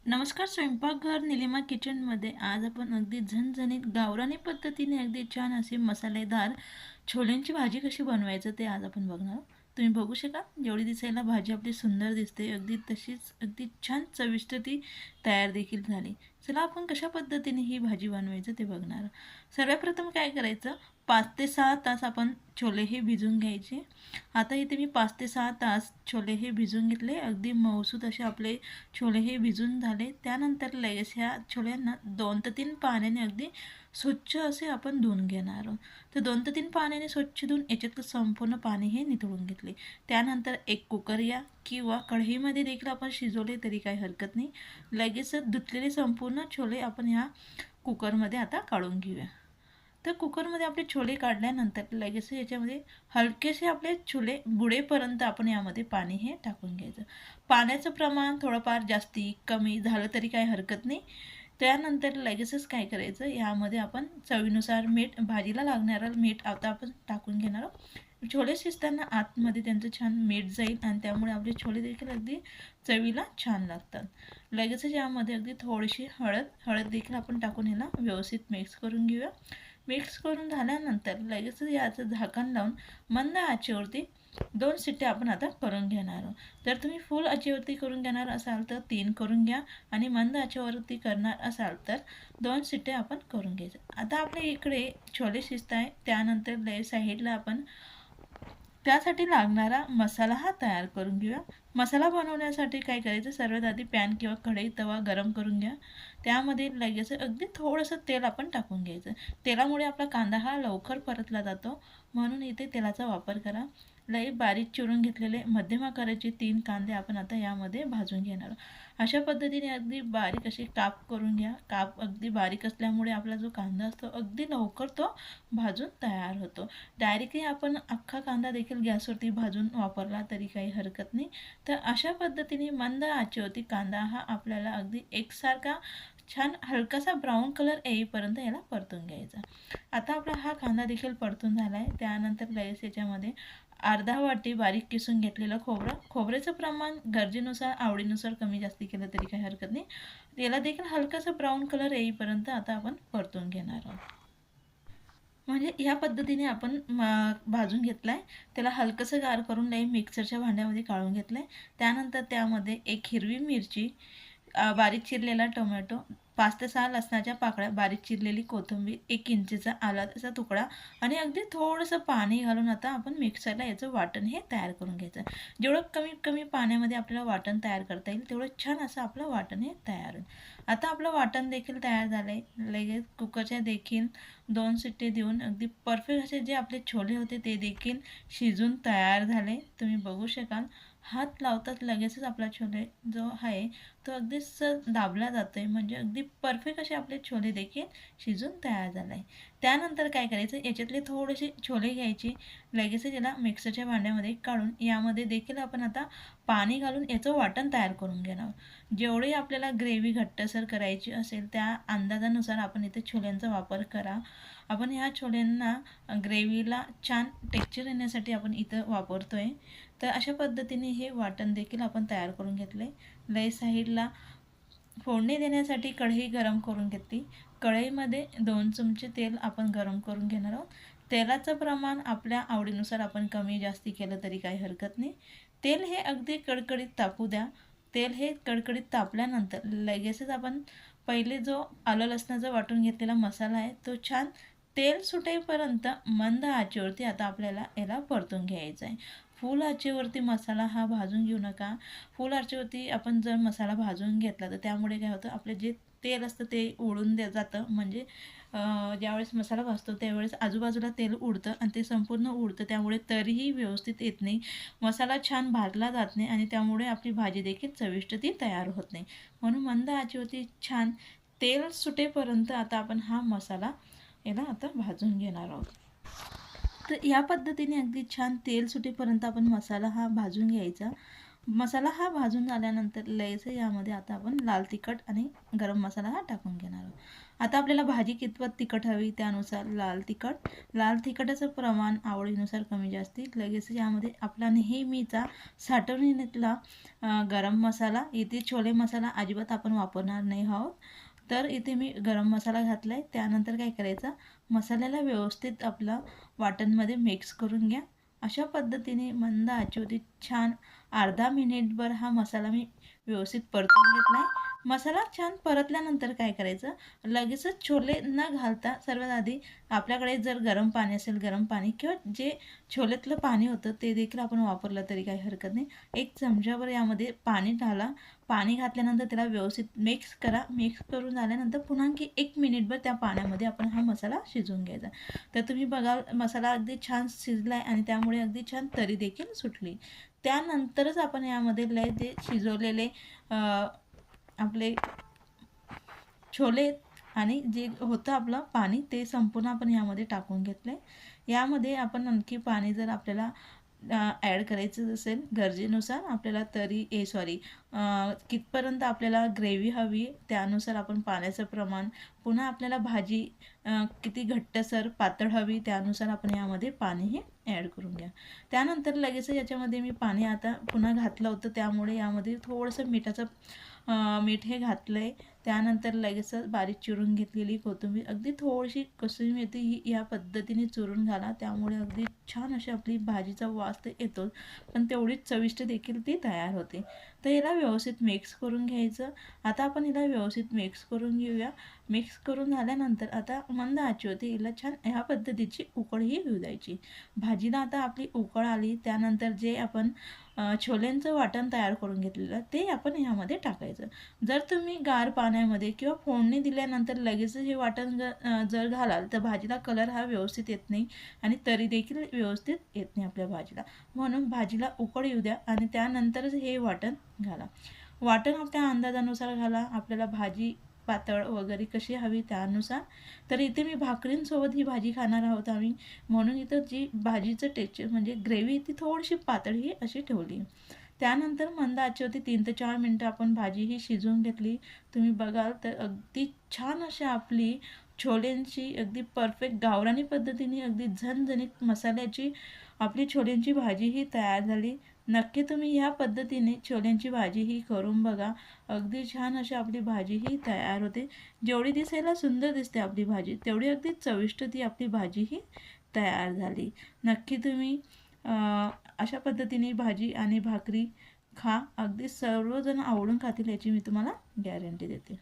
नमस्कार. स्वयंपाकघर निलिमा किचनमध्ये आज आपण अगदी झणझणीत गावरानी पद्धतीने अगदी छान अशी मसालेदार छोल्यांची भाजी कशी बनवायचं ते आज आपण बघणार आहोत. तुम्ही बघू शकाल जेवढी दिसायला भाजी आपली सुंदर दिसते अगदी तशीच अगदी छान चविष्ट ती तयार देखील झाली. चला आपण कशा पद्धतीने ही भाजी बनवायचं ते बघणार. सर्वप्रथम काय करायचं, 5 ते 6 तास आपण छोले हे भिजून घ्यायचे. आता इथे मी 5 ते 6 तास छोले हे भिजून घेतले. अगदी मऊसूत असे आपले छोले हे भिजून झाले. त्यानंतर लगेच ह्या छोल्यांना 2 ते 3 पाण्याने अगदी स्वच्छ असे आपण धुवून घेणार आहोत. तर 2 ते 3 पाण्याने स्वच्छ धुवून याच्यातलं संपूर्ण पाणी हे निथळून घेतले. त्यानंतर एक कुकर या किंवा कढईमध्ये देखील आपण शिजवले तरी काही हरकत नाही. लगेच धुतलेले संपूर्ण छोले आपण ह्या कुकरमध्ये आता काढून घेऊया. तर कुकरमध्ये आपले छोले काढल्यानंतर लगेच याच्यामध्ये हलकेसे आपले छोले बुडेपर्यंत आपण यामध्ये पाणी हे टाकून घ्यायचं. पाण्याचं प्रमाण थोडंफार जास्ती कमी झालं तरी काही हरकत नाही. त्यानंतर लगेचच काय करायचं, यामध्ये आपण चवीनुसार मीठ, भाजीला लागणारं मीठ आता आपण टाकून घेणार आहोत. छोले शिजताना आतमध्ये त्यांचं छान मीठ जाईल आणि त्यामुळे आपले छोले देखील अगदी चवीला छान लागतात. लगेचच यामध्ये अगदी थोडीशी हळद देखील आपण टाकून याला व्यवस्थित मिक्स करून घेऊया. मिक्स करून झाल्यानंतर लगेचच याचं झाकण लावून मंद आचेवरती 2 शिट्ट्या आपण आता करून घेणार आहोत. जर तुम्ही फुल आचेवरती करून घेणार असाल तर 3 करून घ्या आणि मंद आचेवरती करणार असाल तर 2 शिट्ट्या आपण करून घ्यायचं. आता आपल्या इकडे छोले शिजत आहे. त्यानंतर लय साईडला आपण त्यासाठी लागणारा मसाला हा तयार करून घेऊया. मसाला बनवण्यासाठी काय करायचं, सर्वात आधी पॅन किंवा कढई तवा गरम करून घ्या. त्यामध्ये लगेच अगदी थोडंसं तेल आपण टाकून घ्यायचं. तेलामुळे आपला कांदा हा लवकर परतला जातो, म्हणून इथे तेलाचा वापर करा. लई बारीक चिरून घेतलेले मध्यम आकाराचे 3 कांदे आपण आता यामध्ये भाजून घेणार. अशा पद्धतीने अगदी बारीक असे काप करून घ्या. काप अगदी बारीक असल्यामुळे आपला जो कांदा असतो अगदी लवकर तो भाजून तयार होतो. डायरेक्टली आपण अख्खा कांदा देखील गॅसवरती भाजून वापरला तरी काही हरकत नाही. तर अशा पद्धतीने मंद आचेवरती कांदा हा आपल्याला अगदी एकसारखा छान हलकासा ब्राऊन कलर येईपर्यंत याला परतून घ्यायचा. आता आपला हा कांदा देखील परतून झाला आहे. त्यानंतर लगेच याच्यामध्ये अर्धा वाटी बारीक किसून घेतलेलं खोबऱ्याचं प्रमाण गरजेनुसार, आवडीनुसार कमी जास्ती केलं तरी काही हरकत नाही. याला देखील हलकासा ब्राऊन कलर येईपर्यंत आता आपण परतून घेणार आहोत. म्हणजे ह्या पद्धतीने आपण भाजून घेतला आहे. त्याला हलकंसं गार करून नाही मिक्सरच्या भांड्यामध्ये काढून घेतलं आहे. त्यानंतर त्यामध्ये एक हिरवी मिरची, बारीक चिरलेला टोमॅटो, 5 ते 6 लसणाच्या पाकळ्या, बारीक चिरलेली कोथिंबीर, 1 इंचीचा आलाचा तुकडा आणि अगदी थोडंसं पाणी घालून आता आपण मिक्सरला याचं वाटण हे तयार करून घ्यायचं. जेवढं कमीत कमी पाण्यामध्ये आपल्याला वाटण तयार करता येईल तेवढं छान असं आपलं वाटण हे तयार होईल. आता आपलं वाटण देखील तयार झालं आहे. लगेच कुकरच्या देखील 2 शिट्टे देऊन अगदी परफेक्ट असे जे आपले छोले होते ते देखील शिजून तयार झाले. तुम्ही बघू शकाल हात लावतात लगेचच आपला छोले जो आहे तो अगदीच दाबला जातो आहे. म्हणजे अगदी परफेक्ट असे आपले छोले देखील शिजून तयार झाले आहे. त्यानंतर काय करायचं, याच्यातले थोडेसे छोले घ्यायचे. लगेचच याला मिक्सरच्या भांड्यामध्ये काढून यामध्ये देखील आपण आता पाणी घालून याचं वाटण तयार करून घेणार. जेवढे आपल्याला ग्रेव्ही घट्टसर करायची असेल त्या अंदाजानुसार आपण इथे छोल्यांचा वापर करा. आपण ह्या छोल्यांना ग्रेव्हीला छान टेक्स्चर येण्यासाठी आपण इथं वापरतो आहे. तर अशा पद्धतीने हे वाटण देखील आपण तयार करून घेतले. लय साईडला फोडणी देण्यासाठी कढई गरम करून घेतली. कढईमध्ये 2 चमचे तेल आपण गरम करून घेणार आहोत. तेलाचं प्रमाण आपल्या आवडीनुसार आपण कमी जास्ती केलं तरी काही हरकत नाही. तेल हे अगदी कडकडीत तापू द्या. तेल हे कडकडीत तापल्यानंतर लगेचच आपण पहिले जो आलं लसणाचा वाटून घेतलेला मसाला आहे तो छान तेल सुटेपर्यंत मंद आचेवरती आता आपल्याला याला परतून घ्यायचा आहे. फुल आचेवरती मसाला हा भाजून घेऊ नका. फुल आचेवरती आपण जर मसाला भाजून घेतला तर त्यामुळे काय होतं, आपले जे तेल असतं ते उडून जातं. म्हणजे ज्यावेळेस मसाला भाजतो त्यावेळेस आजूबाजूला तेल उडतं आणि ते संपूर्ण उडतं, त्यामुळे तरीही व्यवस्थित येत नाही. मसाला छान भाजला जात नाही आणि त्यामुळे आपली भाजी देखील चविष्ट ती तयार होत नाही. म्हणून मंद आचेवरती छान तेल सुटेपर्यंत आता आपण हा मसाला याला आता भाजून घेणार आहोत. तर या पद्धतीने अगदी छान तेल सुटेपर्यंत आपण मसाला हा भाजून घ्यायचा. मसाला हा भाजून झाल्यानंतर लयचं यामध्ये आता आपण लाल तिखट आणि गरम मसाला हा टाकून घेणार आहोत। आता आपल्याला भाजी कितपत तिखट हवी त्यानुसार लाल तिखटाचं प्रमाण आवडीनुसार कमी जास्ती। लगेच यामध्ये आपला नेहमीचा साठवणीतला गरम मसाला, इथे छोले मसाला अजिबात आपण वापरणार नाही आहोत। तर इथे मी गरम मसाला घातला आहे। त्यानंतर काय करायचं, मसाल्याला व्यवस्थित आपला वाटणमध्ये मिक्स करून घ्या। अशा पद्धतीने मंद आचेवरती छान अर्धा मिनिटभर हा मसाला मी व्यवस्थित परतून घेतला आहे। मसाला छान परतल्यानंतर काय करायचं, लगेचच छोले न घालता सर्वात आधी आपल्याकडे जर गरम पाणी असेल, गरम पाणी किंवा जे छोलेतलं पाणी होतं ते देखील आपण वापरलं तरी काही हरकत नाही। एक चमचाभर यामध्ये पाणी घाला। पाणी घातल्यानंतर त्याला व्यवस्थित मिक्स करा। मिक्स करून झाल्यानंतर पुन्हा आणखी 1 मिनिटभर त्या पाण्यामध्ये आपण हा मसाला शिजवून घ्यायचा। तर तुम्ही बघाल मसाला अगदी छान शिजला आहे आणि त्यामुळे अगदी छान तरी देखील सुटली। त्यानंतरच आपण यामध्ये लय ते शिजवलेले आपले छोले आणि जे होतं आपलं पाणी ते संपूर्ण आपण यामध्ये टाकून घेतलं आहे। यामध्ये आपण आणखी पाणी जर आपल्याला ॲड करायचं असेल गरजेनुसार, आपल्याला कितपर्यंत आपल्याला ग्रेव्ही हवी त्यानुसार आपण पाण्याचं प्रमाण, पुन्हा आपल्याला भाजी किती घट्टसर पातळ हवी त्यानुसार आपण यामध्ये पाणीही ॲड करून घ्या। त्यानंतर लगेच याच्यामध्ये मी पाणी आता पुन्हा घातलं होतं, त्यामुळे यामध्ये थोडंसं मीठ हे घातलं आहे। त्यानंतर लगेच बारीक चिरून घेतलेली कोथिंबीर, अगदी थोडीशी कसुरी मेथी ही या पद्धतीने चुरून घाला। त्यामुळे अगदी छान अशी आपली भाजीचा वास तर येतो, पण तेवढीच चविष्ट देखील ती तयार होते। तर याला व्यवस्थित मिक्स करून घ्यायचं। आता आपण याला व्यवस्थित मिक्स करून घेऊया। मिक्स करून झाल्यानंतर आता मंद आचेवरती याला छान ह्या पद्धतीची उकळही घेऊ द्यायची। भाजीला आता आपली उकळ आली, त्यानंतर जे आपण छोल्यांचं वाटण तयार करून घेतलेलं ते आपण ह्यामध्ये टाकायचं। जर तुम्ही गार पाण्यामध्ये किंवा फोडणी दिल्यानंतर लगेच हे वाटण जर घालाल तर भाजीला कलर हा व्यवस्थित येत नाही आणि तरी देखील व्यवस्थित येत नाही आपल्या भाजीला। म्हणून भाजीला उकळ येऊ द्या आणि त्यानंतरच हे वाटण घाला। वाटण आपल्या अंदाजानुसार घाला, आपल्याला भाजी पातळ वगैरे कशी हवी त्यानुसार। तर इथे मी भाकरींसोबत ही भाजी खाणार आहोत आम्ही, म्हणून इथं जी भाजीचं टेक्स्चर म्हणजे ग्रेव्ही ती थोडीशी पातळ ही अशी ठेवली। त्यानंतर मंद आचेवरती 3 ते 4 मिनटं आपण भाजी ही शिजवून घेतली। तुम्ही बघाल तर अगदी छान अशी आपली छोल्यांची अगदी परफेक्ट गावरानी पद्धतीने अगदी झणझणीत मसाल्याची आपली छोल्यांची भाजी ही तयार झाली। नक्की तुम्ही ह्या पद्धतीने छोल्यांची भाजी ही करून बघा, अगदी छान अशी आपली भाजी ही तयार होते। जेवढी दिसायला सुंदर दिसते आपली भाजी, तेवढी अगदी चविष्ट ती आपली भाजी ही तयार झाली। नक्की तुम्ही अशा पद्धतीने भाजी आणि भाकरी खा, अगदी सर्वजण आवडून खातील याची मी तुम्हाला गॅरंटी देते।